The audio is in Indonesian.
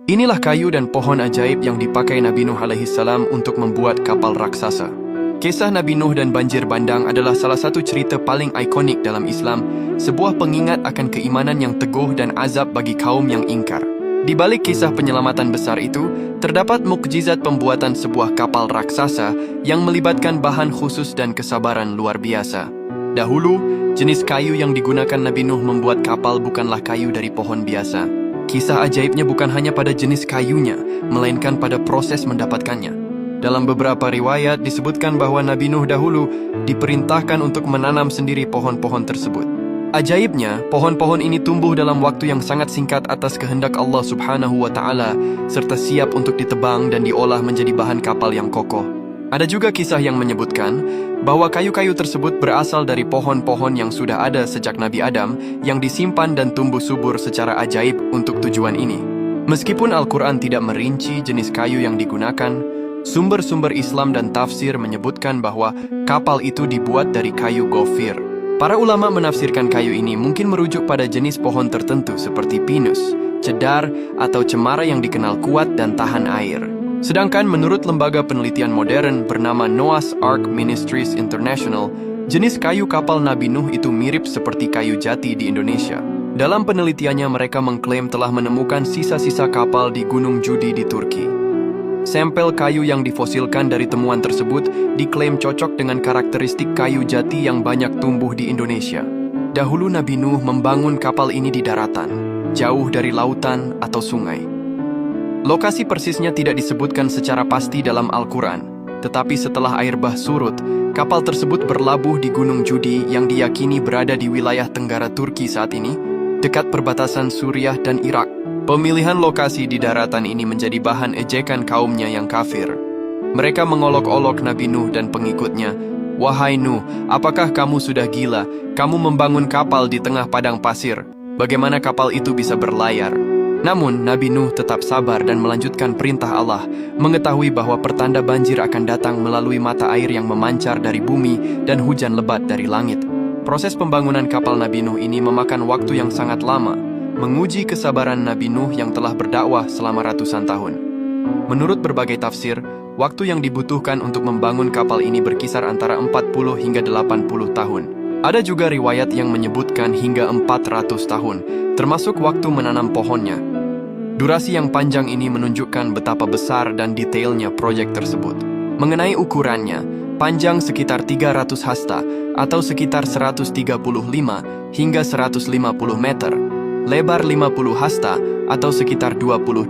Inilah kayu dan pohon ajaib yang dipakai Nabi Nuh alaihissalam untuk membuat kapal raksasa. Kisah Nabi Nuh dan banjir bandang adalah salah satu cerita paling ikonik dalam Islam, sebuah pengingat akan keimanan yang teguh dan azab bagi kaum yang ingkar. Di balik kisah penyelamatan besar itu, terdapat mukjizat pembuatan sebuah kapal raksasa yang melibatkan bahan khusus dan kesabaran luar biasa. Dahulu, jenis kayu yang digunakan Nabi Nuh membuat kapal bukanlah kayu dari pohon biasa. Kisah ajaibnya bukan hanya pada jenis kayunya, melainkan pada proses mendapatkannya. Dalam beberapa riwayat disebutkan bahwa Nabi Nuh dahulu diperintahkan untuk menanam sendiri pohon-pohon tersebut. Ajaibnya, pohon-pohon ini tumbuh dalam waktu yang sangat singkat atas kehendak Allah Subhanahu wa Ta'ala, serta siap untuk ditebang dan diolah menjadi bahan kapal yang kokoh. Ada juga kisah yang menyebutkan bahwa kayu-kayu tersebut berasal dari pohon-pohon yang sudah ada sejak Nabi Adam, yang disimpan dan tumbuh subur secara ajaib untuk tujuan ini. Meskipun Al-Quran tidak merinci jenis kayu yang digunakan, sumber-sumber Islam dan tafsir menyebutkan bahwa kapal itu dibuat dari kayu gofir. Para ulama menafsirkan kayu ini mungkin merujuk pada jenis pohon tertentu seperti pinus, cedar, atau cemara yang dikenal kuat dan tahan air. Sedangkan menurut lembaga penelitian modern bernama Noah's Ark Ministries International, jenis kayu kapal Nabi Nuh itu mirip seperti kayu jati di Indonesia. Dalam penelitiannya mereka mengklaim telah menemukan sisa-sisa kapal di Gunung Judi di Turki. Sampel kayu yang difosilkan dari temuan tersebut diklaim cocok dengan karakteristik kayu jati yang banyak tumbuh di Indonesia. Dahulu Nabi Nuh membangun kapal ini di daratan, jauh dari lautan atau sungai. Lokasi persisnya tidak disebutkan secara pasti dalam Al-Quran, tetapi setelah air bah surut, kapal tersebut berlabuh di Gunung Judi yang diyakini berada di wilayah tenggara Turki saat ini, dekat perbatasan Suriah dan Irak. Pemilihan lokasi di daratan ini menjadi bahan ejekan kaumnya yang kafir. Mereka mengolok-olok Nabi Nuh dan pengikutnya. "Wahai Nuh, apakah kamu sudah gila? Kamu membangun kapal di tengah padang pasir. Bagaimana kapal itu bisa berlayar?" Namun, Nabi Nuh tetap sabar dan melanjutkan perintah Allah, mengetahui bahwa pertanda banjir akan datang melalui mata air yang memancar dari bumi dan hujan lebat dari langit. Proses pembangunan kapal Nabi Nuh ini memakan waktu yang sangat lama, menguji kesabaran Nabi Nuh yang telah berdakwah selama ratusan tahun. Menurut berbagai tafsir, waktu yang dibutuhkan untuk membangun kapal ini berkisar antara 40 hingga 80 tahun. Ada juga riwayat yang menyebutkan hingga 400 tahun, termasuk waktu menanam pohonnya. Durasi yang panjang ini menunjukkan betapa besar dan detailnya proyek tersebut. Mengenai ukurannya, panjang sekitar 300 hasta atau sekitar 135 hingga 150 meter. Lebar 50 hasta atau sekitar 22